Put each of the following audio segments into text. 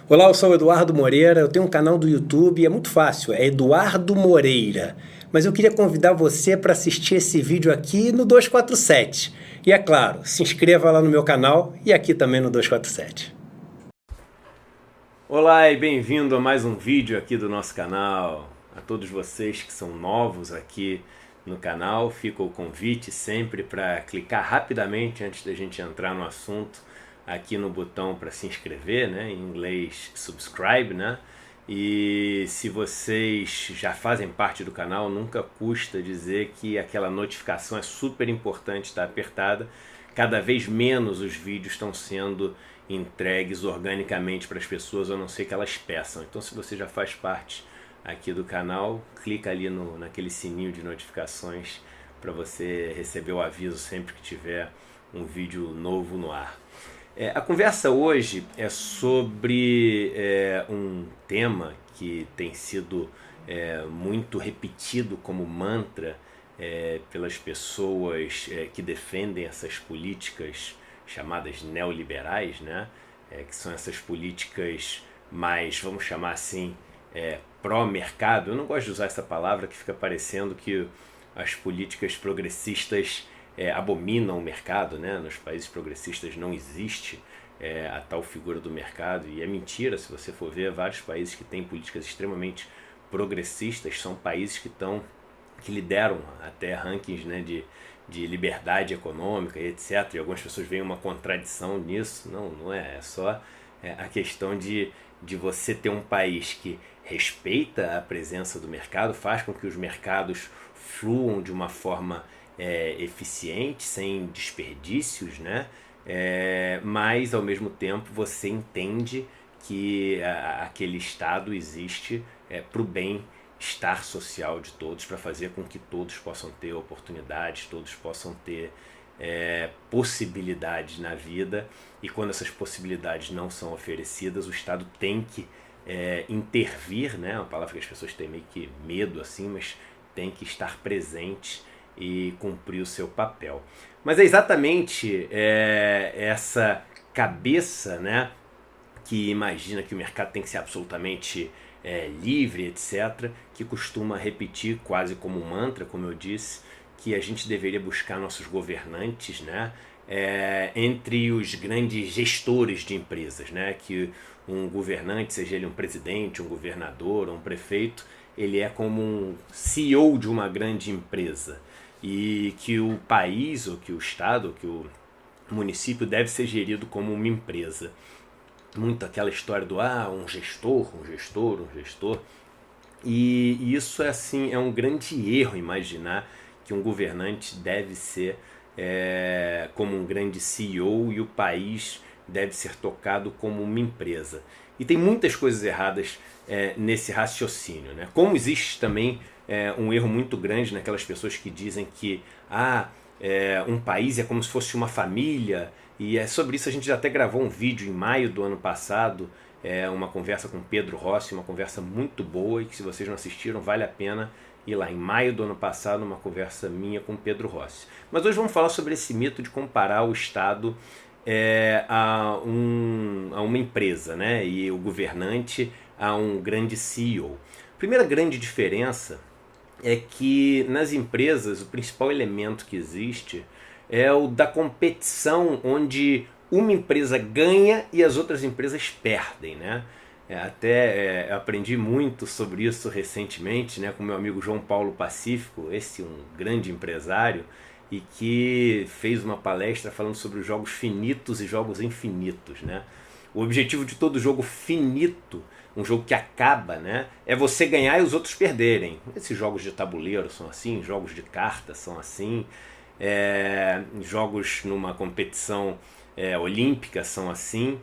Olá, eu sou o Eduardo Moreira, eu tenho um canal do YouTube, é muito fácil, é Eduardo Moreira. Mas eu queria convidar você para assistir esse vídeo aqui no 247. E é claro, se inscreva lá no meu canal e aqui também no 247. Olá e bem-vindo a mais um vídeo aqui do nosso canal. A todos vocês que são novos aqui no canal, fica o convite sempre para clicar rapidamente antes da gente entrar no assunto aqui no botão para se inscrever, né? Em inglês subscribe, né? E se vocês já fazem parte do canal, nunca custa dizer que aquela notificação é super importante estar apertada. Cada vez menos os vídeos estão sendo entregues organicamente para as pessoas, a não ser que elas peçam. Então, se você já faz parte aqui do canal, clica ali naquele sininho de notificações para você receber o aviso sempre que tiver um vídeo novo no ar. A conversa hoje é sobre um tema que tem sido muito repetido como mantra pelas pessoas que defendem essas políticas chamadas neoliberais, né? Que são essas políticas mais, vamos chamar assim, pró-mercado. Eu não gosto de usar essa palavra que fica parecendo que as políticas progressistas abominam o mercado, né? Nos países progressistas não existe a tal figura do mercado, e é mentira. Se você for ver, vários países que têm políticas extremamente progressistas são países que lideram até rankings, né, de liberdade econômica e etc. E algumas pessoas veem uma contradição nisso. Não é só a questão de você ter um país que respeita a presença do mercado, faz com que os mercados fluam de uma forma eficiente, sem desperdícios, né? Mas ao mesmo tempo você entende que aquele Estado existe para o bem-estar social de todos, para fazer com que todos possam ter oportunidades, todos possam ter possibilidades na vida, e quando essas possibilidades não são oferecidas, o Estado tem que intervir, né? Uma palavra que as pessoas têm meio que medo assim, mas tem que estar presente e cumprir o seu papel. Mas é exatamente essa cabeça, né, que imagina que o mercado tem que ser absolutamente livre, etc., que costuma repetir quase como um mantra, como eu disse, que a gente deveria buscar nossos governantes, né, entre os grandes gestores de empresas, né, que um governante, seja ele um presidente, um governador, um prefeito, ele é como um CEO de uma grande empresa, e que o país, ou que o estado, ou que o município deve ser gerido como uma empresa. Muito aquela história do um gestor, e isso assim, é um grande erro imaginar que um governante deve ser como um grande CEO e o país deve ser tocado como uma empresa. E tem muitas coisas erradas nesse raciocínio, né? Como existe também um erro muito grande naquelas pessoas que dizem que um país é como se fosse uma família, e sobre isso a gente já até gravou um vídeo em maio do ano passado, uma conversa com Pedro Rossi, uma conversa muito boa, e que se vocês não assistiram vale a pena ir lá, em maio do ano passado, uma conversa minha com Pedro Rossi. Mas hoje vamos falar sobre esse mito de comparar o Estado a uma empresa, né? E o governante a um grande CEO. A primeira grande diferença é que nas empresas o principal elemento que existe é o da competição, onde uma empresa ganha e as outras empresas perdem, né? Até aprendi muito sobre isso recentemente, né, com meu amigo João Paulo Pacífico, esse um grande empresário, e que fez uma palestra falando sobre os jogos finitos e jogos infinitos, né? O objetivo de todo jogo finito, um jogo que acaba, né, é você ganhar e os outros perderem. Esses jogos de tabuleiro são assim, jogos de cartas são assim, jogos numa competição olímpica são assim.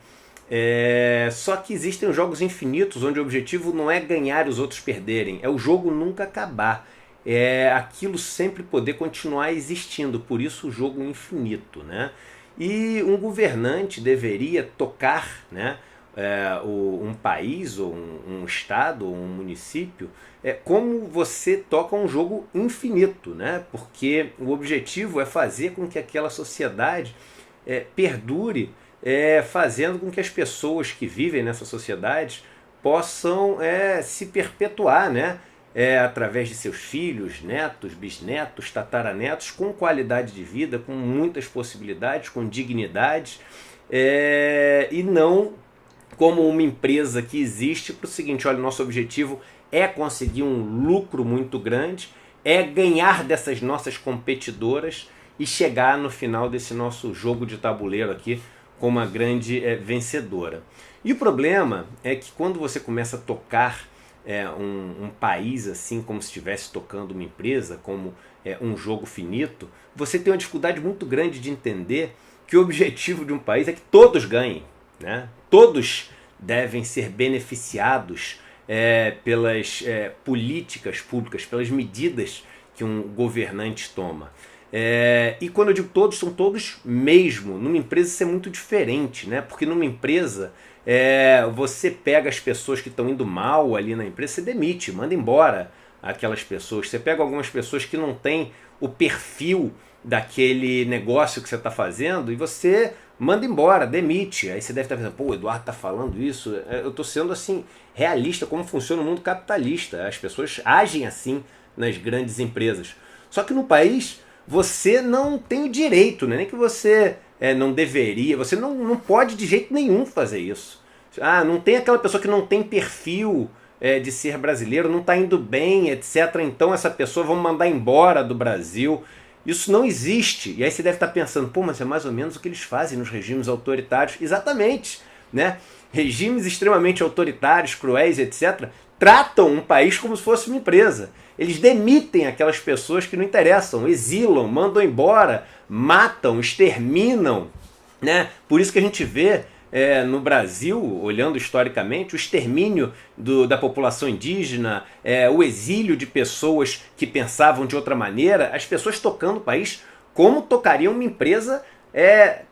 Só que existem os jogos infinitos, onde o objetivo não é ganhar e os outros perderem, é o jogo nunca acabar, é aquilo sempre poder continuar existindo, por isso o jogo infinito, né? E um governante deveria tocar, né, um país, ou um estado, ou um município, como você toca um jogo infinito, né? Porque o objetivo é fazer com que aquela sociedade perdure fazendo com que as pessoas que vivem nessa sociedade possam se perpetuar, né? Através de seus filhos, netos, bisnetos, tataranetos, com qualidade de vida, com muitas possibilidades, com dignidade, e não como uma empresa que existe para o seguinte: olha, nosso objetivo é conseguir um lucro muito grande, é ganhar dessas nossas competidoras e chegar no final desse nosso jogo de tabuleiro aqui como uma grande vencedora. E o problema é que quando você começa a tocar um país assim, como se estivesse tocando uma empresa, como um jogo finito, você tem uma dificuldade muito grande de entender que o objetivo de um país é que todos ganhem, né? Todos devem ser beneficiados pelas políticas públicas, pelas medidas que um governante toma. E quando eu digo todos, são todos mesmo. Numa empresa isso é muito diferente, né? Porque numa empresa você pega as pessoas que estão indo mal ali na empresa, você demite, manda embora aquelas pessoas. Você pega algumas pessoas que não têm o perfil daquele negócio que você está fazendo e você manda embora, demite. Aí você deve estar pensando, pô, o Eduardo está falando isso. Eu estou sendo assim realista, como funciona o mundo capitalista. As pessoas agem assim nas grandes empresas. Só que no país você não tem o direito, né? Nem que você não deveria, você não pode de jeito nenhum fazer isso. Não tem aquela pessoa que não tem perfil de ser brasileiro, não está indo bem, etc. Então essa pessoa vamos mandar embora do Brasil. Isso não existe. E aí você deve estar pensando, pô, mas é mais ou menos o que eles fazem nos regimes autoritários. Exatamente, né? Regimes extremamente autoritários, cruéis, etc., tratam um país como se fosse uma empresa. Eles demitem aquelas pessoas que não interessam, exilam, mandam embora, matam, exterminam, né? Por isso que a gente vê no Brasil, olhando historicamente, o extermínio da população indígena, o exílio de pessoas que pensavam de outra maneira, as pessoas tocando o país como tocaria uma empresa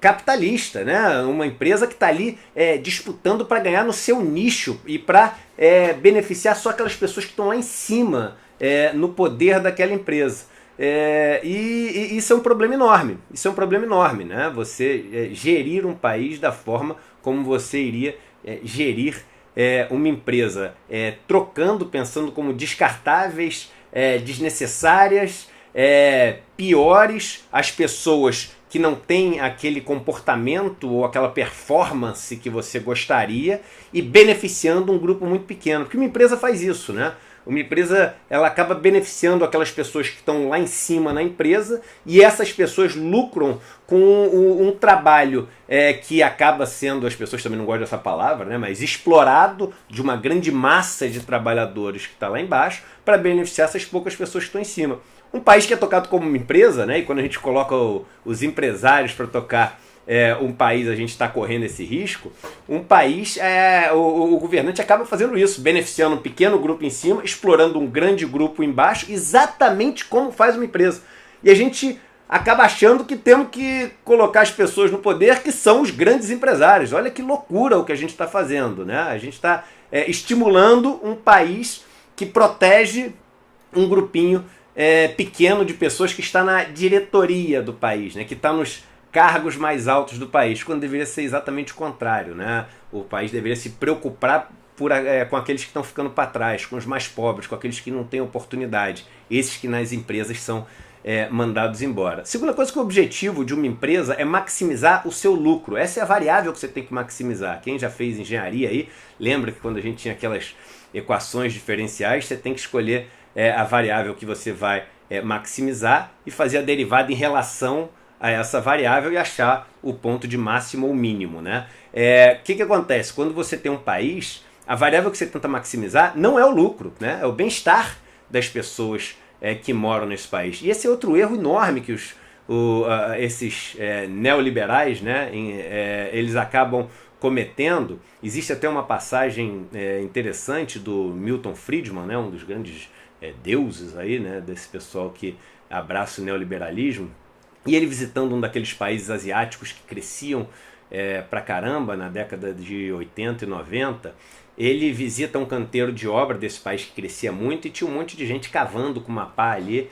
capitalista, né? Uma empresa que está ali disputando para ganhar no seu nicho e para beneficiar só aquelas pessoas que estão lá em cima no poder daquela empresa. E isso é um problema enorme. Isso é um problema enorme, né? Você gerir um país da forma como você iria gerir uma empresa, trocando, pensando como descartáveis, desnecessárias, piores, as pessoas que não têm aquele comportamento ou aquela performance que você gostaria e beneficiando um grupo muito pequeno. Porque uma empresa faz isso, né? Uma empresa ela acaba beneficiando aquelas pessoas que estão lá em cima na empresa e essas pessoas lucram com um trabalho que acaba sendo, as pessoas também não gostam dessa palavra, né, mas explorado de uma grande massa de trabalhadores que está lá embaixo para beneficiar essas poucas pessoas que estão em cima. Um país que é tocado como uma empresa, né, e quando a gente coloca os empresários para tocar um país, a gente está correndo esse risco. Um país, o governante acaba fazendo isso, beneficiando um pequeno grupo em cima, explorando um grande grupo embaixo, exatamente como faz uma empresa. E a gente acaba achando que temos que colocar as pessoas no poder que são os grandes empresários. Olha que loucura o que a gente está fazendo, né? A gente está estimulando um país que protege um grupinho pequeno de pessoas que está na diretoria do país, né? Que está nos cargos mais altos do país, quando deveria ser exatamente o contrário, né? O país deveria se preocupar com aqueles que estão ficando para trás, com os mais pobres, com aqueles que não têm oportunidade, esses que nas empresas são mandados embora. Segunda coisa, que o objetivo de uma empresa é maximizar o seu lucro. Essa é a variável que você tem que maximizar. Quem já fez engenharia aí, lembra que quando a gente tinha aquelas equações diferenciais, você tem que escolher a variável que você vai maximizar e fazer a derivada em relação a essa variável e achar o ponto de máximo ou mínimo, né? Que acontece? Quando você tem um país, a variável que você tenta maximizar não é o lucro, né? É o bem-estar das pessoas que moram nesse país. E esse é outro erro enorme que esses neoliberais, né, eles acabam cometendo. Existe até uma passagem interessante do Milton Friedman, né, um dos grandes deuses aí, né, desse pessoal que abraça o neoliberalismo. E ele visitando um daqueles países asiáticos que cresciam pra caramba na década de 80 e 90, ele visita um canteiro de obra desse país que crescia muito e tinha um monte de gente cavando com uma pá ali,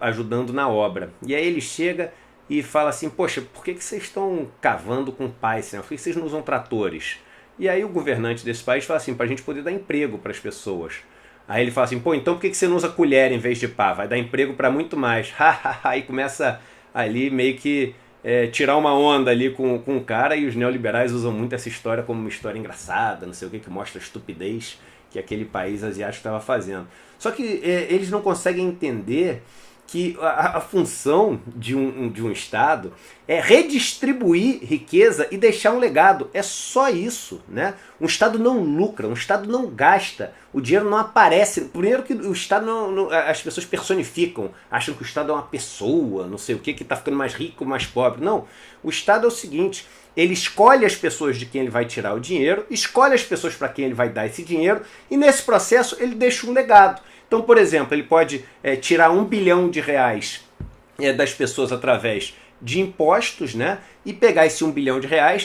ajudando na obra. E aí ele chega e fala assim, poxa, por que vocês estão cavando com pás? Por que vocês não usam tratores? E aí o governante desse país fala assim, para a gente poder dar emprego para as pessoas. Aí ele fala assim, pô, então por que você não usa colher em vez de pá? Vai dar emprego para muito mais. Aí começa ali meio que tirar uma onda ali com o cara, e os neoliberais usam muito essa história como uma história engraçada, não sei o que mostra a estupidez que aquele país asiático estava fazendo. Só que eles não conseguem entender que a função de um Estado é redistribuir riqueza e deixar um legado. É só isso, né? Um Estado não lucra, um Estado não gasta, o dinheiro não aparece. Primeiro que o Estado as pessoas personificam, acham que o Estado é uma pessoa, não sei o que está ficando mais rico, mais pobre. Não, o Estado é o seguinte, ele escolhe as pessoas de quem ele vai tirar o dinheiro, escolhe as pessoas para quem ele vai dar esse dinheiro, e nesse processo ele deixa um legado. Então, por exemplo, ele pode tirar R$1 bilhão das pessoas através de impostos, né? E pegar esse R$1 bilhão,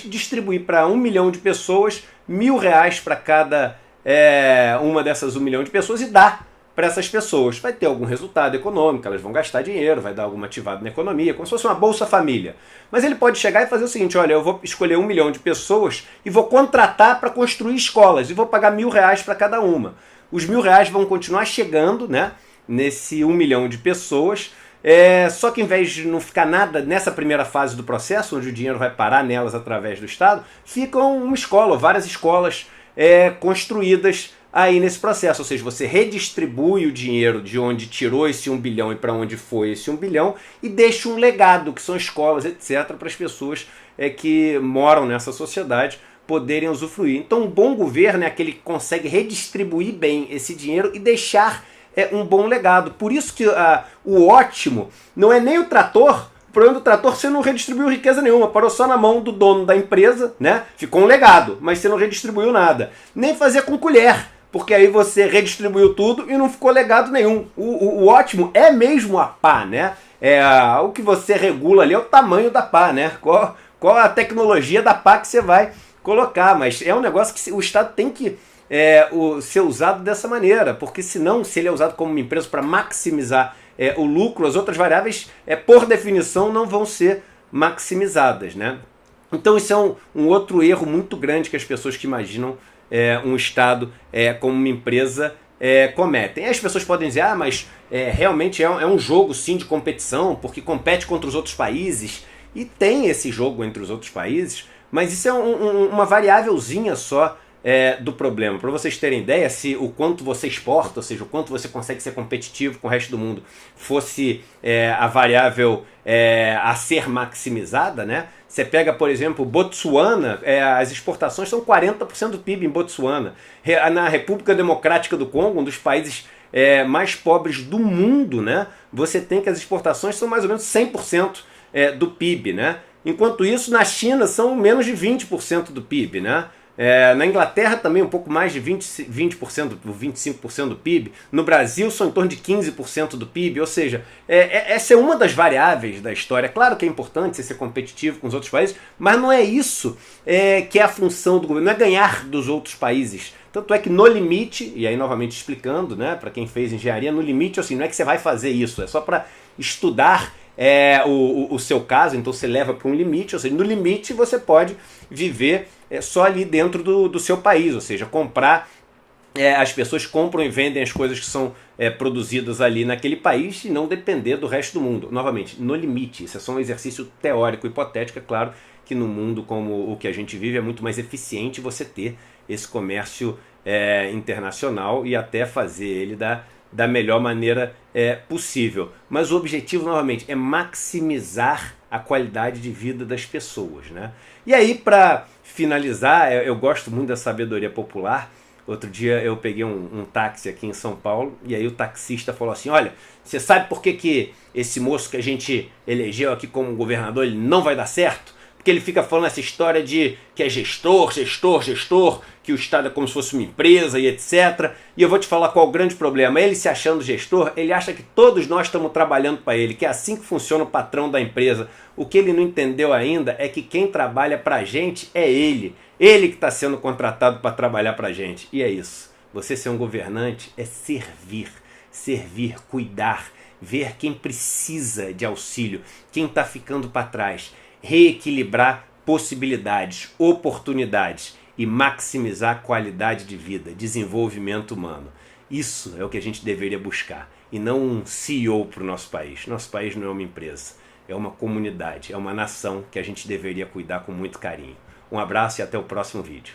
distribuir para 1 milhão de pessoas, R$1.000 para cada uma dessas 1 milhão de pessoas, e dar para essas pessoas. Vai ter algum resultado econômico, elas vão gastar dinheiro, vai dar alguma ativada na economia, como se fosse uma Bolsa Família. Mas ele pode chegar e fazer o seguinte, olha, eu vou escolher 1 milhão de pessoas e vou contratar para construir escolas, e vou pagar R$1.000 para cada uma. Os R$1.000 vão continuar chegando, né, nesse 1 milhão de pessoas, só que em vez de não ficar nada nessa primeira fase do processo, onde o dinheiro vai parar nelas através do Estado, ficam uma escola, várias escolas construídas aí nesse processo. Ou seja, você redistribui o dinheiro de onde tirou esse 1 bilhão e para onde foi esse 1 bilhão, e deixa um legado, que são escolas, etc., para as pessoas que moram nessa sociedade poderem usufruir. Então, um bom governo é aquele que consegue redistribuir bem esse dinheiro e deixar um bom legado. Por isso que o ótimo não é nem o trator. O problema do trator, você não redistribuiu riqueza nenhuma, parou só na mão do dono da empresa, né? Ficou um legado, mas você não redistribuiu nada. Nem fazer com colher, porque aí você redistribuiu tudo e não ficou legado nenhum. O ótimo é mesmo a pá, né? O que você regula ali é o tamanho da pá, né? Qual a tecnologia da pá que você vai colocar, mas é um negócio que o Estado tem que ser usado dessa maneira, porque senão, se ele é usado como uma empresa para maximizar o lucro, as outras variáveis, por definição, não vão ser maximizadas, né? Então isso é um outro erro muito grande que as pessoas que imaginam um Estado como uma empresa cometem. As pessoas podem dizer, mas realmente é um jogo sim de competição, porque compete contra os outros países, e tem esse jogo entre os outros países, mas isso é uma variávelzinha só do problema. Para vocês terem ideia, se o quanto você exporta, ou seja, o quanto você consegue ser competitivo com o resto do mundo, fosse a variável a ser maximizada, né? Você pega, por exemplo, Botsuana, as exportações são 40% do PIB em Botsuana. Na República Democrática do Congo, um dos países mais pobres do mundo, né? Você tem que as exportações são mais ou menos 100% do PIB, né? Enquanto isso, na China são menos de 20% do PIB, né? Na Inglaterra também um pouco mais de 20%, 25% do PIB. No Brasil são em torno de 15% do PIB. Ou seja, essa é uma das variáveis da história. Claro que é importante você ser competitivo com os outros países, mas não é isso que é a função do governo, não é ganhar dos outros países. Tanto é que no limite, e aí novamente explicando, né, para quem fez engenharia, no limite assim, não é que você vai fazer isso, é só para estudar o seu caso, então você leva para um limite, ou seja, no limite você pode viver só ali dentro do seu país, ou seja, comprar, as pessoas compram e vendem as coisas que são produzidas ali naquele país e não depender do resto do mundo. Novamente, no limite, isso é só um exercício teórico, hipotético, é claro que no mundo como o que a gente vive é muito mais eficiente você ter esse comércio internacional e até fazer ele da melhor maneira possível. Mas o objetivo, novamente, é maximizar a qualidade de vida das pessoas, né? E aí, para finalizar, eu gosto muito da sabedoria popular. Outro dia eu peguei um táxi aqui em São Paulo, e aí o taxista falou assim, olha, você sabe por que esse moço que a gente elegeu aqui como governador, ele não vai dar certo? Porque ele fica falando essa história de que é gestor, que o Estado é como se fosse uma empresa e etc. E eu vou te falar qual o grande problema. Ele se achando gestor, ele acha que todos nós estamos trabalhando para ele, que é assim que funciona o patrão da empresa. O que ele não entendeu ainda é que quem trabalha para a gente é ele. Ele que está sendo contratado para trabalhar para a gente. E é isso. Você ser um governante é servir, cuidar, ver quem precisa de auxílio, quem está ficando para trás, reequilibrar possibilidades, oportunidades e maximizar a qualidade de vida, desenvolvimento humano. Isso é o que a gente deveria buscar, e não um CEO para o nosso país. Nosso país não é uma empresa, é uma comunidade, é uma nação que a gente deveria cuidar com muito carinho. Um abraço e até o próximo vídeo.